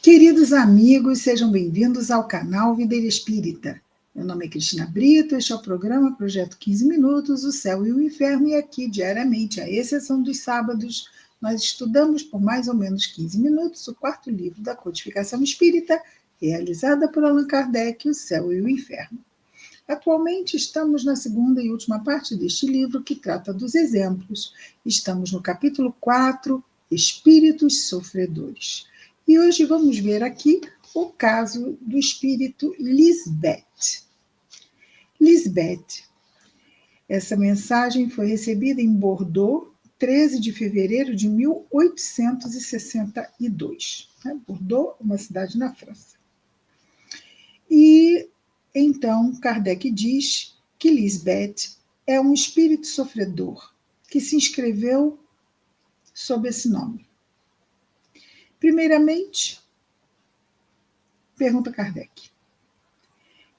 Queridos amigos, sejam bem-vindos ao canal Videira Espírita. Meu nome é Cristina Brito, este é o programa Projeto 15 Minutos, o Céu e o Inferno, e aqui diariamente, à exceção dos sábados, nós estudamos por mais ou menos 15 minutos o quarto livro da Codificação Espírita, realizada por Allan Kardec, O Céu e o Inferno. Atualmente estamos na segunda e última parte deste livro, que trata dos exemplos. Estamos no capítulo 4, Espíritos Sofredores. E hoje vamos ver aqui o caso do espírito Lisbeth. Lisbeth, essa mensagem foi recebida em Bordeaux, 13 de fevereiro de 1862. Bordeaux, uma cidade na França. E então Kardec diz que Lisbeth é um espírito sofredor que se inscreveu sob esse nome. Primeiramente, pergunta Kardec: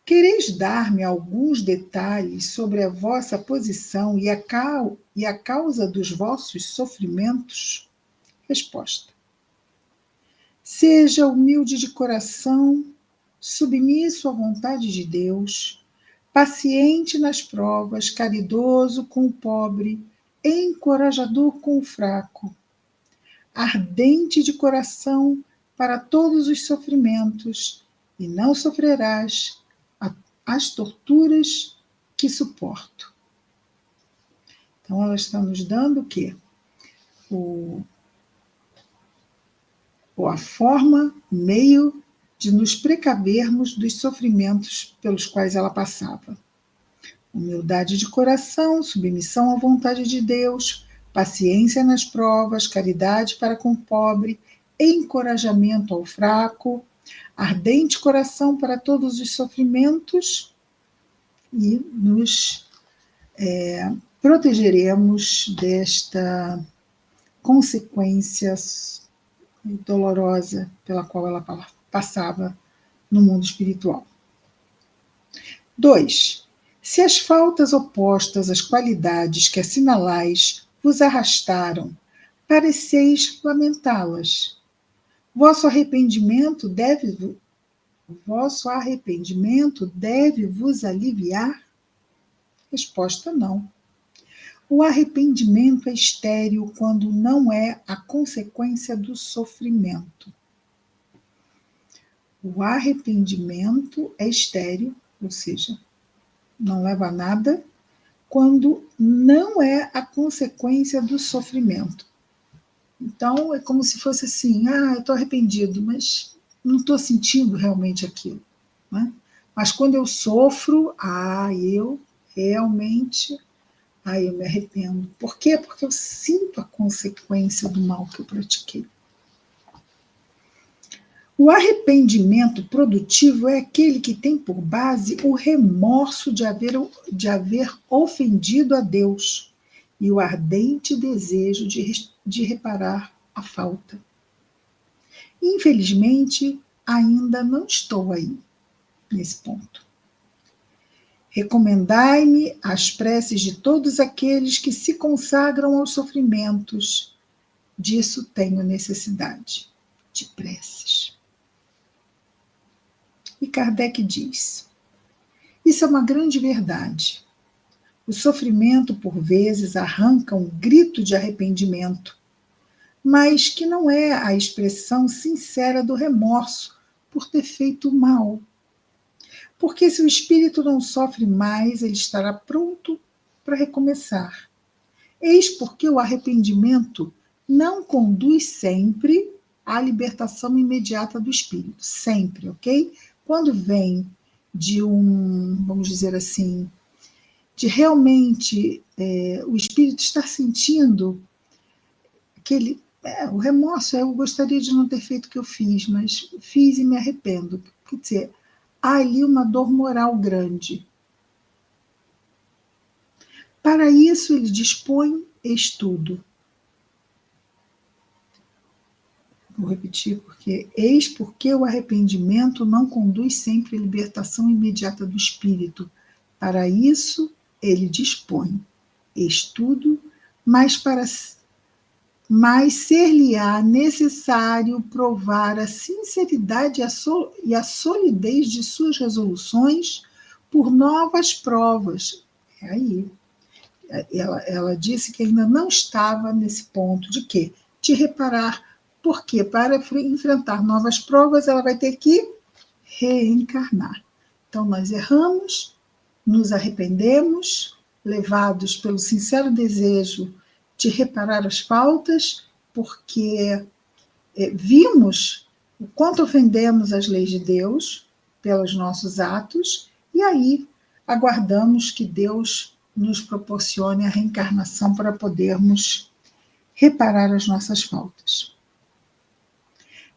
quereis dar-me alguns detalhes sobre a vossa posição e a causa dos vossos sofrimentos? Resposta: seja humilde de coração, submisso à vontade de Deus, paciente nas provas, caridoso com o pobre, encorajador com o fraco, ardente de coração para todos os sofrimentos, e não sofrerás as torturas que suporto. Então, ela está nos dando o quê? A forma, o meio de nos precavermos dos sofrimentos pelos quais ela passava. Humildade de coração, submissão à vontade de Deus, paciência nas provas, caridade para com o pobre, encorajamento ao fraco, ardente coração para todos os sofrimentos, e nos protegeremos desta consequência dolorosa pela qual ela passava no mundo espiritual. 2. Se as faltas opostas às qualidades que assinalais vos arrastaram, pareceis lamentá-las. Vosso arrependimento deve vos aliviar? Resposta: não. O arrependimento é estéril quando não é a consequência do sofrimento. O arrependimento é estéril, ou seja, não leva a nada, quando não é a consequência do sofrimento. Então, é como se fosse assim: eu estou arrependido, mas não estou sentindo realmente aquilo. Né? Mas quando eu sofro, eu realmente, eu me arrependo. Por quê? Porque eu sinto a consequência do mal que eu pratiquei. O arrependimento produtivo é aquele que tem por base o remorso de haver ofendido a Deus e o ardente desejo de reparar a falta. Infelizmente, ainda não estou aí, nesse ponto. Recomendai-me as preces de todos aqueles que se consagram aos sofrimentos. Disso tenho necessidade, de preces. E Kardec diz: isso é uma grande verdade. O sofrimento, por vezes, arranca um grito de arrependimento, mas que não é a expressão sincera do remorso por ter feito mal. Porque se o espírito não sofre mais, ele estará pronto para recomeçar. Eis porque o arrependimento não conduz sempre à libertação imediata do espírito. Sempre, ok? Quando vem de vamos dizer assim, de realmente o espírito estar sentindo aquele o remorso, eu gostaria de não ter feito o que eu fiz, mas fiz e me arrependo. Quer dizer, há ali uma dor moral grande. Para isso, ele dispõe estudo. Vou repetir, eis porque o arrependimento não conduz sempre à libertação imediata do espírito. Para isso, ele dispõe estudo, mas para mas ser-lhe-á necessário provar a sinceridade e a solidez de suas resoluções por novas provas. É aí. Ela disse que ainda não estava nesse ponto de quê? De reparar, porque para enfrentar novas provas ela vai ter que reencarnar. Então nós erramos, nos arrependemos, levados pelo sincero desejo de reparar as faltas, porque vimos o quanto ofendemos as leis de Deus pelos nossos atos, e aí aguardamos que Deus nos proporcione a reencarnação para podermos reparar as nossas faltas.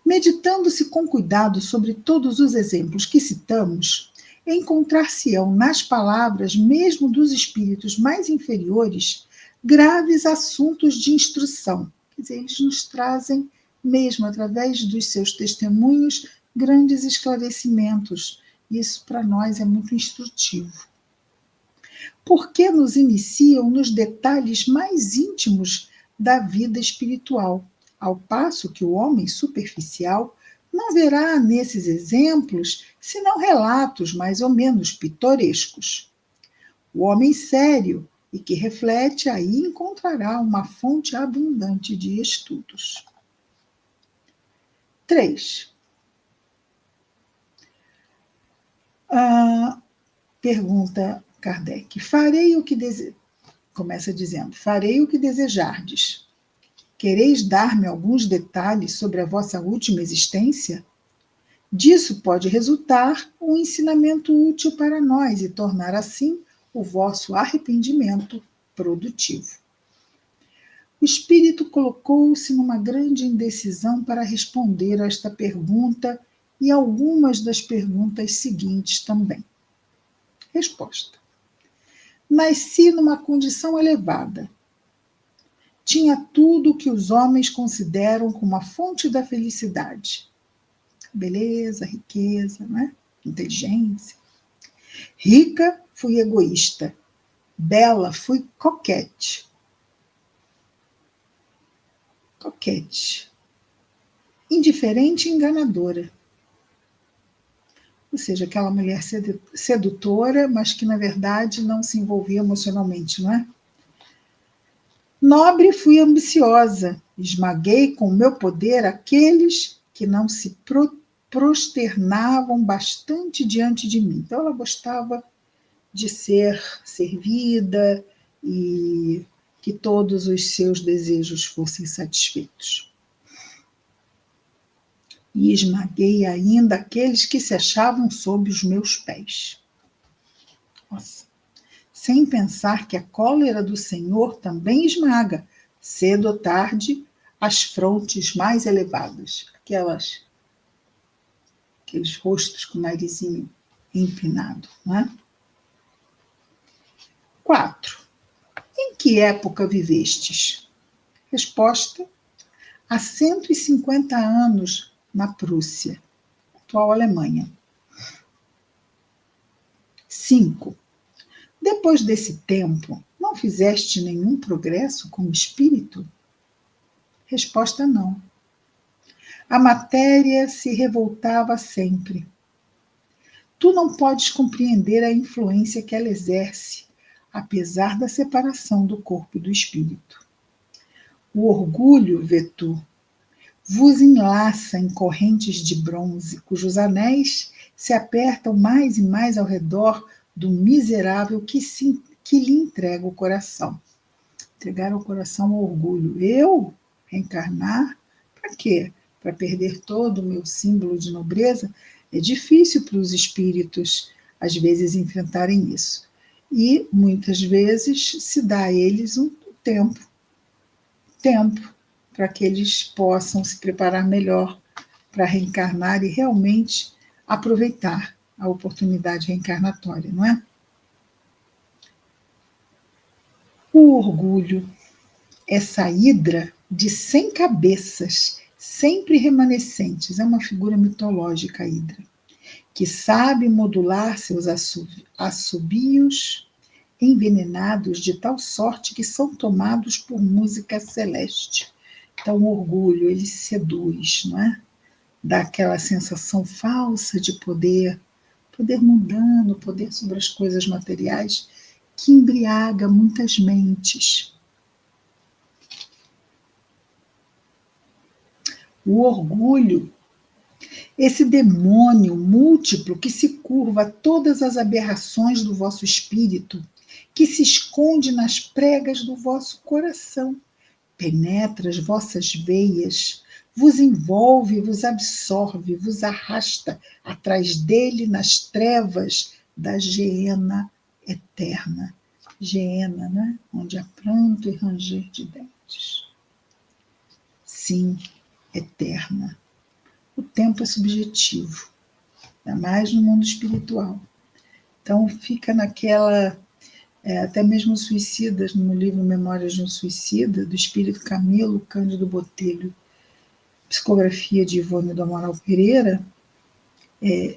Meditando-se com cuidado sobre todos os exemplos que citamos, encontrar-se-ão nas palavras mesmo dos espíritos mais inferiores graves assuntos de instrução. Quer dizer, eles nos trazem, mesmo através dos seus testemunhos, grandes esclarecimentos. Isso para nós é muito instrutivo. Porque nos iniciam nos detalhes mais íntimos da vida espiritual, ao passo que o homem superficial não verá nesses exemplos senão relatos mais ou menos pitorescos. O homem sério e que reflete aí encontrará uma fonte abundante de estudos. 3. Pergunta Kardec. Começa dizendo, farei o que desejardes. Quereis dar-me alguns detalhes sobre a vossa última existência? Disso pode resultar um ensinamento útil para nós e tornar assim o vosso arrependimento produtivo. O espírito colocou-se numa grande indecisão para responder a esta pergunta e algumas das perguntas seguintes também. Resposta. Nasci numa condição elevada. Tinha tudo o que os homens consideram como a fonte da felicidade. Beleza, riqueza, né? Inteligência. Rica, fui egoísta. Bela, fui coquete. Indiferente e enganadora. Ou seja, aquela mulher sedutora, mas que na verdade não se envolvia emocionalmente, não é? Nobre, fui ambiciosa. Esmaguei com o meu poder aqueles que não se prosternavam bastante diante de mim. Então ela gostava de ser servida e que todos os seus desejos fossem satisfeitos. E esmaguei ainda aqueles que se achavam sob os meus pés. Nossa. Sem pensar que a cólera do Senhor também esmaga, cedo ou tarde, as frontes mais elevadas, aqueles rostos com o narizinho empinado. Não é? 4. Em que época vivestes? Resposta. Há 150 anos na Prússia, atual Alemanha. 5. Depois desse tempo, não fizeste nenhum progresso como espírito? Resposta não. A matéria se revoltava sempre. Tu não podes compreender a influência que ela exerce, apesar da separação do corpo e do espírito. O orgulho, vê tu, vos enlaça em correntes de bronze, cujos anéis se apertam mais e mais ao redor do miserável que lhe entrega o coração. Entregar o coração ao orgulho. Eu? Reencarnar? Para quê? Para perder todo o meu símbolo de nobreza? É difícil para os espíritos, às vezes, enfrentarem isso. E, muitas vezes, se dá a eles um tempo para que eles possam se preparar melhor para reencarnar e realmente aproveitar a oportunidade reencarnatória, não é? O orgulho, essa hidra de 100 cabeças, sempre remanescentes, é uma figura mitológica, a hidra, que sabe modular seus assobios envenenados de tal sorte que são tomados por música celeste. Então, o orgulho, ele seduz, não é? Dá aquela sensação falsa de poder, poder mundano, poder sobre as coisas materiais, que embriaga muitas mentes. O orgulho, esse demônio múltiplo que se curva a todas as aberrações do vosso espírito, que se esconde nas pregas do vosso coração, penetra as vossas veias, vos envolve, vos absorve, vos arrasta atrás dele nas trevas da geena eterna. Geena, né? Onde há pranto e ranger de dentes. Sim, eterna. O tempo é subjetivo, ainda mais no mundo espiritual. Então fica naquela, até mesmo Suicidas, no livro Memórias de um Suicida, do espírito Camilo Cândido Botelho, psicografia de Ivone do Amaral Pereira,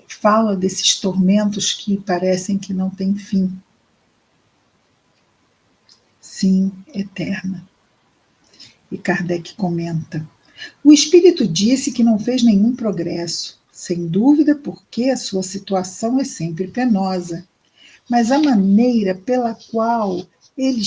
fala desses tormentos que parecem que não têm fim. Sim, eterna. E Kardec comenta: o espírito disse que não fez nenhum progresso, sem dúvida porque a sua situação é sempre penosa, mas a maneira pela qual ele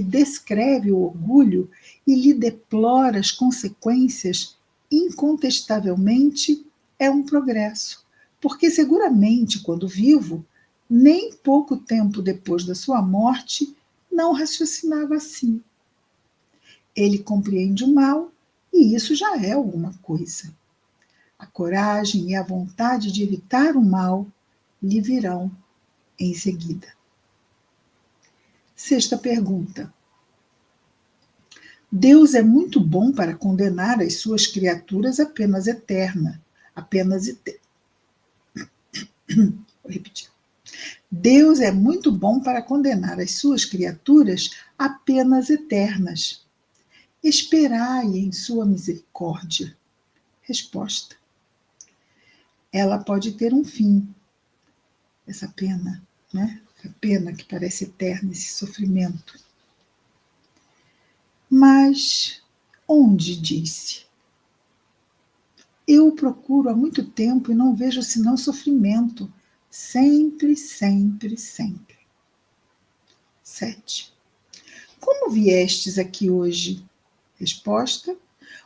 descreve o orgulho e lhe deplora as consequências, incontestavelmente é um progresso, porque seguramente, quando vivo, nem pouco tempo depois da sua morte, não raciocinava assim. Ele compreende o mal e isso já é alguma coisa. A coragem e a vontade de evitar o mal lhe virão em seguida. Sexta pergunta. Deus é muito bom para condenar as suas criaturas apenas eterna. Vou repetir. Deus é muito bom para condenar as suas criaturas apenas eternas. Esperai em sua misericórdia. Resposta. Ela pode ter um fim, essa pena, né? A pena que parece eterna, esse sofrimento. Mas onde disse? Eu o procuro há muito tempo e não vejo senão sofrimento. Sempre, sempre, sempre. 7. Como viestes aqui hoje? Resposta: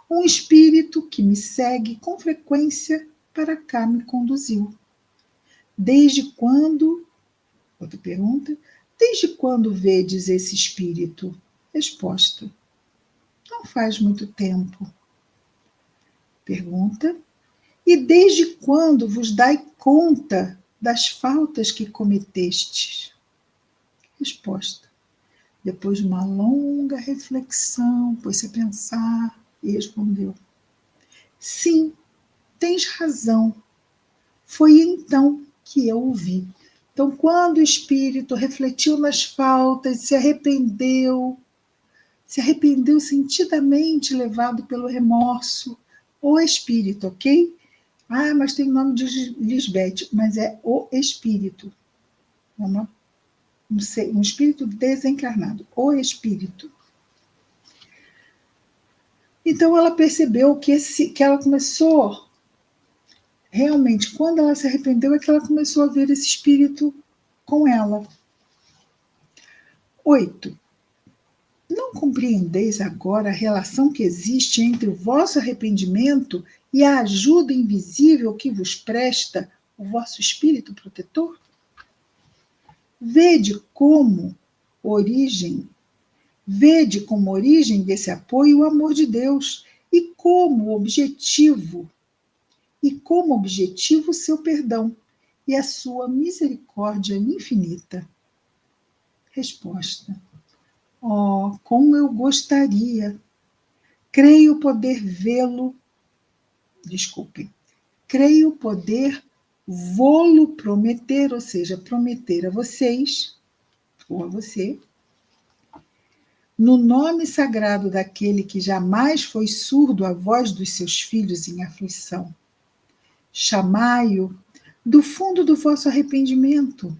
um espírito que me segue com frequência para cá me conduziu. Desde quando? Outra pergunta. Desde quando vedes esse espírito? Resposta: não faz muito tempo. Pergunta: e desde quando vos dai conta das faltas que cometestes? Resposta: depois de uma longa reflexão, pôs-se a pensar e respondeu: sim, tens razão. Foi então que eu o vi. Então, quando o espírito refletiu nas faltas, se arrependeu sentidamente, levado pelo remorso, o espírito, ok? Ah, mas tem o nome de Lisbeth, mas é o espírito. Um espírito desencarnado, o espírito. Então ela percebeu que ela começou, realmente, quando ela se arrependeu, é que ela começou a ver esse espírito com ela. 8. Não compreendeis agora a relação que existe entre o vosso arrependimento e a ajuda invisível que vos presta o vosso espírito protetor? Vede como origem desse apoio o amor de Deus e como objetivo o seu perdão e a sua misericórdia infinita. Resposta: oh, como eu gostaria! Creio poder vô-lo prometer, ou seja, prometer a vocês, ou a você, no nome sagrado daquele que jamais foi surdo à voz dos seus filhos em aflição. Chamai-o do fundo do vosso arrependimento,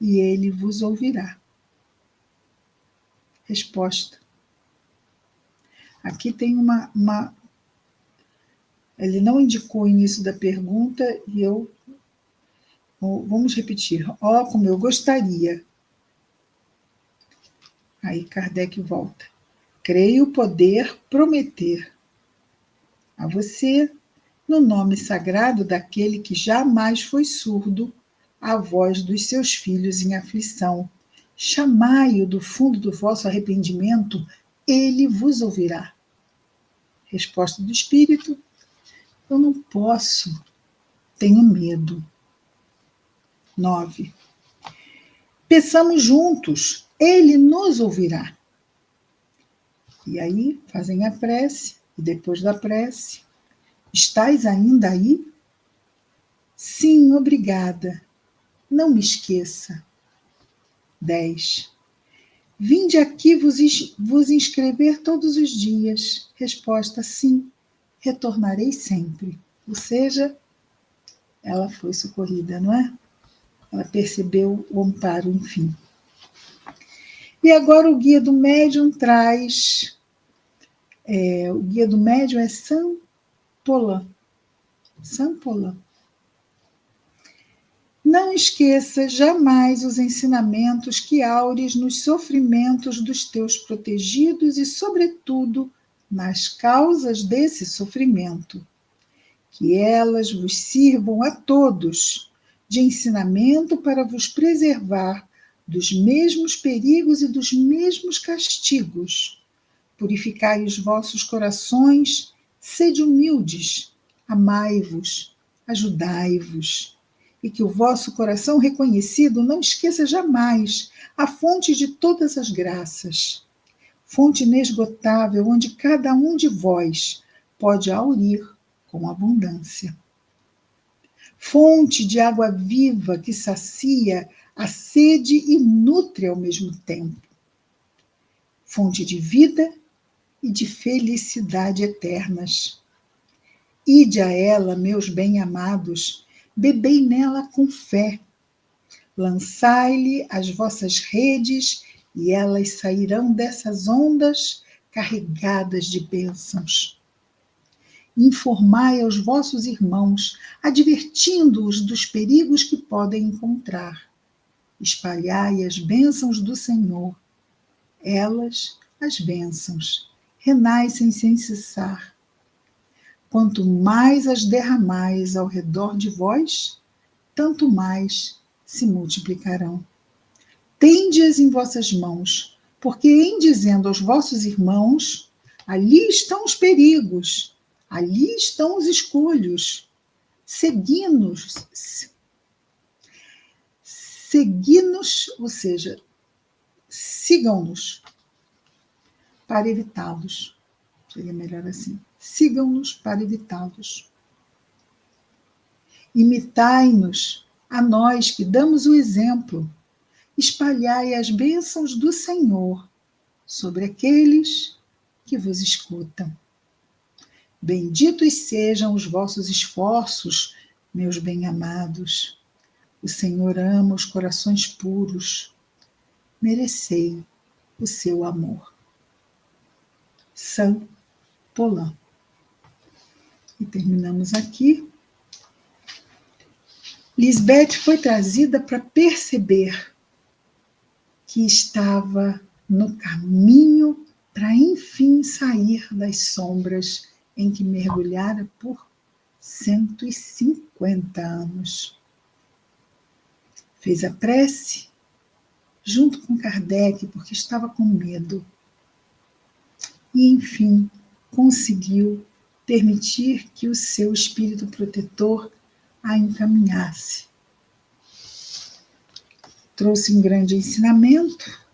e ele vos ouvirá. Resposta: Aqui tem uma... Ele não indicou o início da pergunta e eu... Vamos repetir. Ó, como eu gostaria. Aí Kardec volta. Creio poder prometer a você, no nome sagrado daquele que jamais foi surdo, à voz dos seus filhos em aflição. Chamai-o do fundo do vosso arrependimento, ele vos ouvirá. Resposta do Espírito: eu não posso, tenho medo. 9. Peçamos juntos, ele nos ouvirá. E aí fazem a prece, e depois da prece: estais ainda aí? Sim, obrigada. Não me esqueça. 10. Vinde aqui vos inscrever todos os dias. Resposta: sim, retornarei sempre. Ou seja, ela foi socorrida, não é? Ela percebeu o amparo, enfim. E agora o Guia do Médium traz... o Guia do Médium é Saint Paulin. Saint Paulin. Não esqueça jamais os ensinamentos que aures nos sofrimentos dos teus protegidos e, sobretudo, nas causas desse sofrimento. Que elas vos sirvam a todos de ensinamento para vos preservar dos mesmos perigos e dos mesmos castigos. Purificai os vossos corações, sede humildes, amai-vos, ajudai-vos. E que o vosso coração reconhecido não esqueça jamais a fonte de todas as graças, fonte inesgotável onde cada um de vós pode aurir com abundância. Fonte de água viva que sacia a sede e nutre ao mesmo tempo. Fonte de vida e de felicidade eternas. Ide a ela, meus bem-amados, bebei nela com fé. Lançai-lhe as vossas redes e elas sairão dessas ondas carregadas de bênçãos. Informai aos vossos irmãos, advertindo-os dos perigos que podem encontrar. Espalhai as bênçãos do Senhor. Elas, as bênçãos, renascem sem cessar. Quanto mais as derramais ao redor de vós, tanto mais se multiplicarão. Tende-as em vossas mãos, porque em dizendo aos vossos irmãos, ali estão os perigos, ali estão os escolhos. Segui-nos, ou seja, sigam-nos para evitá-los. Seria melhor assim. Sigam-nos para evitá-los. Imitai-nos, a nós que damos o exemplo. Espalhai as bênçãos do Senhor sobre aqueles que vos escutam. Benditos sejam os vossos esforços, meus bem-amados. O Senhor ama os corações puros. Merecei o seu amor. Saint Paulin. E terminamos aqui. Lisbeth foi trazida para perceber que estava no caminho para, enfim, sair das sombras em que mergulhara por 150 anos. Fez a prece junto com Kardec, porque estava com medo. E, enfim, conseguiu permitir que o seu espírito protetor a encaminhasse. Trouxe um grande ensinamento,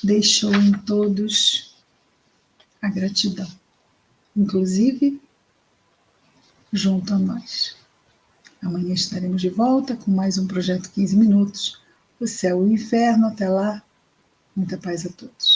deixou em todos a gratidão, inclusive junto a nós. Amanhã estaremos de volta com mais um Projeto 15 Minutos. O céu e o inferno, até lá, muita paz a todos.